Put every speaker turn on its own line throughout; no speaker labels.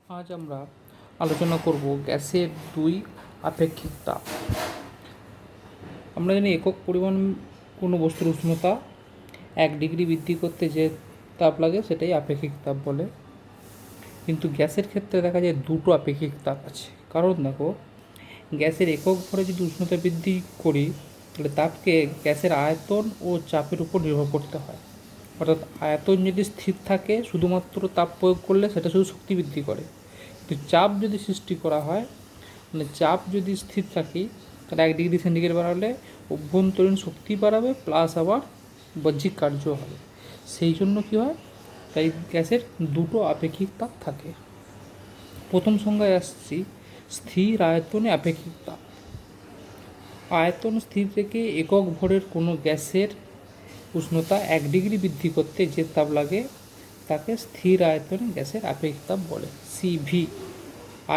আজ আমরা আলোচনা করব গ্যাসের দুই আপেক্ষিক তাপ। আমরা জানি একক পরিমাণ কোনো বস্তুর উষ্ণতা 1 ডিগ্রি বৃদ্ধি করতে যে তাপ লাগে সেটাই আপেক্ষিক তাপ বলে। কিন্তু গ্যাসের ক্ষেত্রে দেখা যায় দুটো আপেক্ষিক তাপ আছে। কারণ দেখো, গ্যাসের একক ভরে যদি উষ্ণতা বৃদ্ধি করি তাহলে তাপকে গ্যাসের আয়তন ও চাপের উপর নির্ভর করতে হয়। অর্থাৎ আয়তন যদি স্থির থাকে শুধুমাত্র তাপ প্রয়োগ করলে সেটা শুধু শক্তি বৃদ্ধি করে, কিন্তু চাপ যদি সৃষ্টি করা হয়, মানে চাপ যদি স্থির থাকে তাহলে 1 ডিগ্রি সেন্টিগ্রেড বাড়ালে অভ্যন্তরীণ শক্তি বাড়াবে, প্লাস আবার বাহ্যিক কার্য হবে। সেই জন্য কী হয়, তাই গ্যাসের দুটো আপেক্ষিক তাপ থাকে। প্রথম সংজ্ঞায় আসছি স্থির আয়তনে আপেক্ষিক তাপ। আয়তন স্থির রেখে একক ভরের কোনো গ্যাসের উষ্ণতা 1 ডিগ্রি বৃদ্ধি করতে যে তাপ লাগে তাকে স্থির আয়তনে গ্যাসের আপেক্ষিক তাপ বলে, সিভি।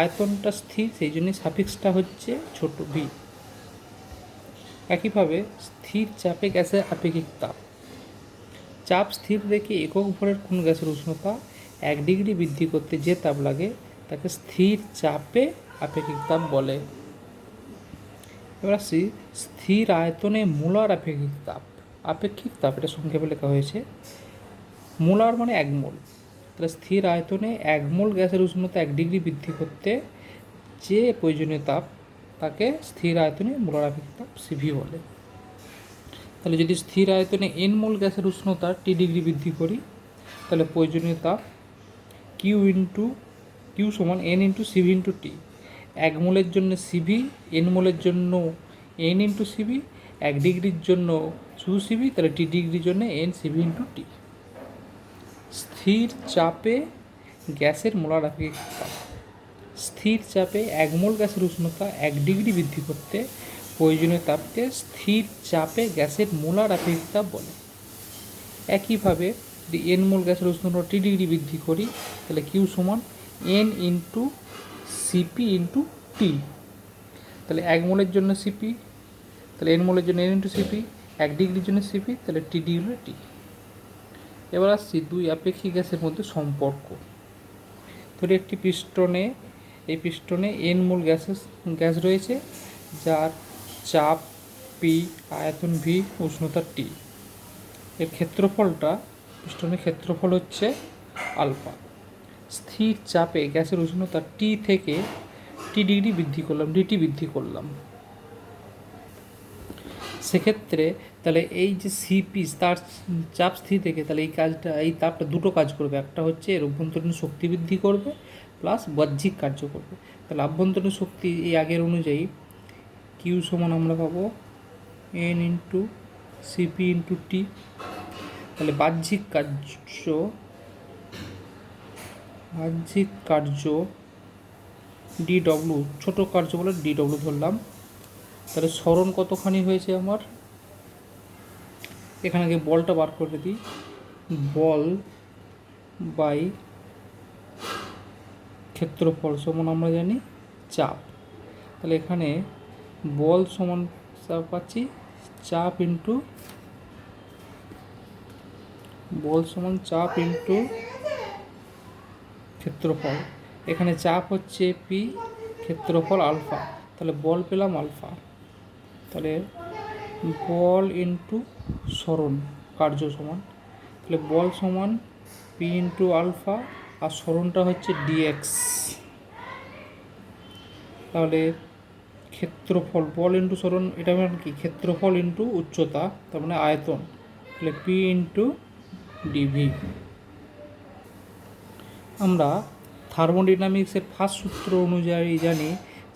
আয়তনটা স্থির, সেই জন্য সাফিক্সটা হচ্ছে ছোট ভি। একইভাবে স্থির চাপে গ্যাসের আপেক্ষিক তাপ। চাপ স্থির রেখে একক ভরের কোনো গ্যাসের উষ্ণতা 1 ডিগ্রি বৃদ্ধি করতে যে তাপ লাগে তাকে স্থির চাপে আপেক্ষিক তাপ বলে। এবার আসছি স্থির আয়তনে মোলার আপেক্ষিক তাপ। আপেক্ষিক তাপ এটা সংক্ষেপে লেখা হয়েছে, মোলার মানে 1 মোল। তাহলে স্থির আয়তনে 1 মোল গ্যাসের উষ্ণতা 1 ডিগ্রি বৃদ্ধি করতে যে প্রয়োজনীয় তাপ তাকে স্থির আয়তনে মোলার আপেক্ষিক তাপ সিভি বলে। তাহলে যদি স্থির আয়তনে এন মোল গ্যাসের উষ্ণতা টি ডিগ্রি বৃদ্ধি করি তাহলে প্রয়োজনীয় তাপ কিউ সমান N into CV into T. 1 মোলের জন্য সিভি, এন মোলের জন্য এন ইন্টু সিভি, 1 ডিগ্রির জন্য শুধু সিভি, তাহলে টি ডিগ্রির জন্য এন সিভি ইন্টু টি। স্থির চাপে গ্যাসের মোলার আপেক্ষিক তাপ। স্থির চাপে 1 মোল গ্যাসের উষ্ণতা 1 ডিগ্রি বৃদ্ধি করতে প্রয়োজনীয় তাপকে স্থির চাপে গ্যাসের মোলার আপেক্ষিক তাপ বলে। একইভাবে যদি এন মোল গ্যাসের উষ্ণতা টি ডিগ্রি বৃদ্ধি করি তাহলে কিউ সমান এন ইন্টু সিপি ইন্টু টি। তাহলে 1 মোলের জন্য সিপি, তাহলে এন মোলের জন্য এন ইন্টু সিপি, 1 ডিগ্রির জন্য সিপি, তাহলে টি ডিগ্রি টি। এবার আসছি দুই আপেক্ষিক গ্যাসের মধ্যে সম্পর্ক। ধরে একটি পিস্টনে, এই পিস্টনে এন মোল গ্যাস রয়েছে যার চাপ পি, আয়তন ভি, উষ্ণতা টি। এর ক্ষেত্রফলটা, পিস্টনের ক্ষেত্রফল হচ্ছে আলফা। স্থির চাপে গ্যাসের উষ্ণতা টি থেকে টি ডিগ্রি বৃদ্ধি করলাম, ডিটি বৃদ্ধি করলাম, সেক্ষেত্রে তাহলে এই যে সিপি তার চাপ স্থির থেকে তাহলে এই তাপটা দুটো কাজ করবে। একটা হচ্ছে এর অভ্যন্তরীণ শক্তি বৃদ্ধি করবে, প্লাস বাহ্যিক কার্য করবে। তাহলে আভ্যন্তরীণ শক্তি এই আগের অনুযায়ী কিউ সমান আমরা পাবো এন ইন্টু সিপি ইন্টু টি। তাহলে বাহ্যিক কার্য ডিডব্লিউ, ছোটো কার্য বলে ডিডব্লিউ ধরলাম। তাহলে সরণ কতখানি হয়েছে আমার, এখানে আগে বলটা বার করে দিই। বল বাই ক্ষেত্রফল সমান আমরা জানি চাপ। তাহলে এখানে বল সমান চাপ পাচ্ছি, চাপ ইন্টু বল সমান চাপ ইন্টু ক্ষেত্রফল। এখানে চাপ হচ্ছে পি, ক্ষেত্রফল আলফা, তাহলে বল পেলাম আলফা। তাহলে বল ইন্টু সরণ কার্য সমান, তাহলে বল সমান পি ইন্টু আলফা, আর সরণটা হচ্ছে ডিএক্স। তাহলে ক্ষেত্রফল বল ইন্টু সরণ, এটা মানে কি ক্ষেত্রফল ইন্টু উচ্চতা, তার মানে আয়তন, তাহলে পি ইন্টু ডিভি। আমরা থার্মোডাইনামিক্সের ফার্স্ট সূত্র অনুযায়ী জানি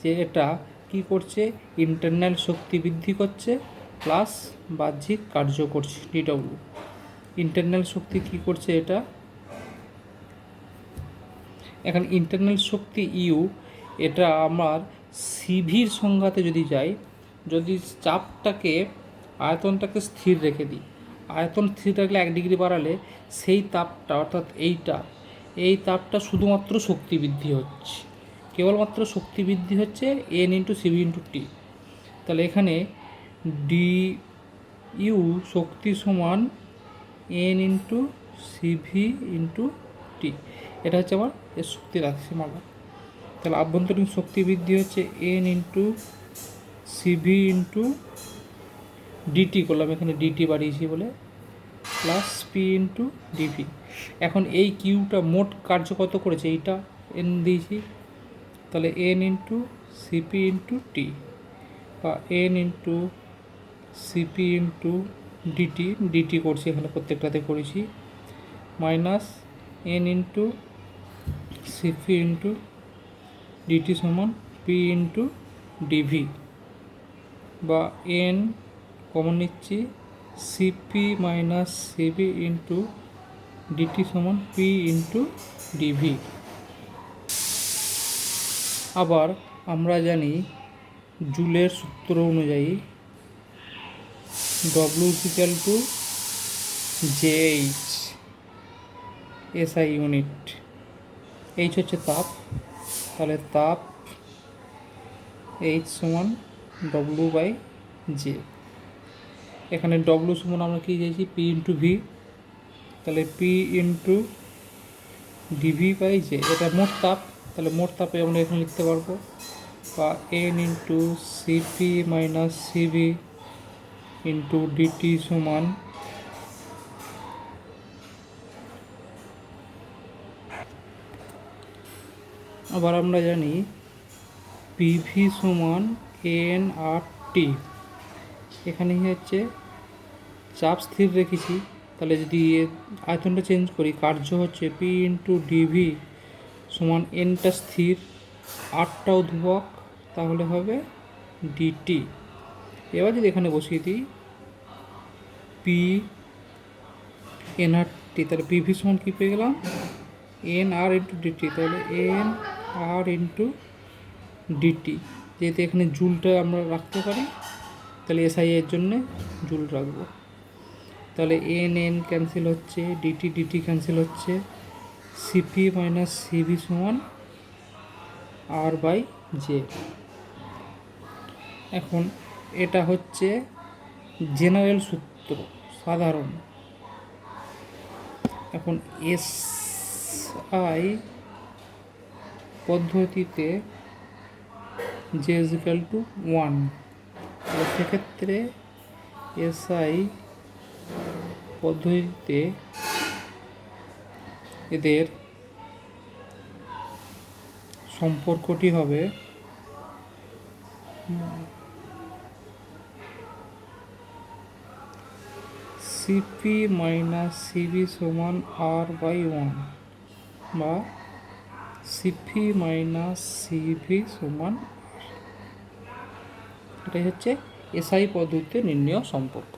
যে এটা কি করছে, ইন্টারনাল শক্তি বৃদ্ধি করছে প্লাস বাহ্যিক কার্য করছে ডিডব্লিউ। ইন্টারনাল শক্তি কি করছে, এটা এখন ইন্টারনাল শক্তি ইউ, এটা আমার সিভির সংজ্ঞাতে যদি যাই, যদি চাপটাকে আয়তনটাকে স্থির রেখে দিই, আয়তন স্থির রাখলে 1 ডিগ্রি বাড়ালে সেই তাপটা অর্থাৎ এই তাপটা শুধুমাত্র শক্তি বৃদ্ধি হচ্ছে, কেবলমাত্র শক্তি বৃদ্ধি হচ্ছে N into CV into T. তাহলে এখানে ডি ইউ শক্তি সমান N into CV into T. এটা হচ্ছে আমার এর শক্তি রাখছি মালা। তাহলে আভ্যন্তরীণ শক্তি বৃদ্ধি হচ্ছে N into CV into DT করলাম, এখানে ডিটি বাড়িয়েছি বলে, প্লাস পি ইন্টু ডিভি। এখন এই কিউটা মোট কার্য কত করেছে, এইটা এন দিয়েছি, তাহলে N into CP into T বা N into CP into DT, DT করছি এখানে প্রত্যেকটাতে করেছি, minus N into CP into DT সমান পি ইন্টু ডিভি বা এন কমন নিচ্ছি, CP minus CB into DT সমান পি ইন্টু ডিভি। আবার আমরা জানি জুলের সূত্র অনুযায়ী W equal to JH SI unit. H হচ্ছে তাপ, তাহলে তাপ এইচ সমান ডব্লিউ বাই জে। এখানে ডব্লিউ সমান আমরা কী চাইছি, পি ইন্টু ভি, তাহলে P into DV by J, এটা মোট তাপ, তাহলে মোট তাপে আমরা এখানে লিখতে পারবো, বা N into CP minus CV into DT সমান আবার আমরা জানি পিভি সমান এন আর টি। এখানে হচ্ছে চাপ স্থির রেখেছি, তাহলে যদি আয়তনটা চেঞ্জ করি, কার্য হচ্ছে পি ইন্টু ডিভি সমান এনটা স্থির, আরটাও ধ্রুবক, তাহলে হবে ডিটি। এবার যদি এখানে বসিয়ে দিই পি এন আর টি, তাহলে পিভি সমান কী পেয়ে গেলাম, এন আর ইন্টু ডিটি, তাহলে এন আর ইন্টু ডিটি। যেহেতু এখানে জুলটা আমরা রাখতে পারি, তাহলে এসআই এর জন্যে জুল রাখবো, তাহলে এন এন ক্যান্সেল হচ্ছে, ডিটি ডিটি ক্যান্সেল হচ্ছে, সিপি মাইনাস সিভি সমান আর বাই জে। এখন এটা হচ্ছে জেনারেল সূত্র, সাধারণ। এখন এসআই পদ্ধতিতে জে ইজ ইকুয়াল টু 1, তাহলে সেক্ষেত্রে এসআই পদ্ধতিতে এদের সম্পর্কটি হবে সিপি মাইনাস সিবি সমান আর বাই 1 বা সিপি মাইনাস সিভি সমান আর। এটাই হচ্ছে এসআই পদ্ধতিতে নির্ণেয় সম্পর্ক।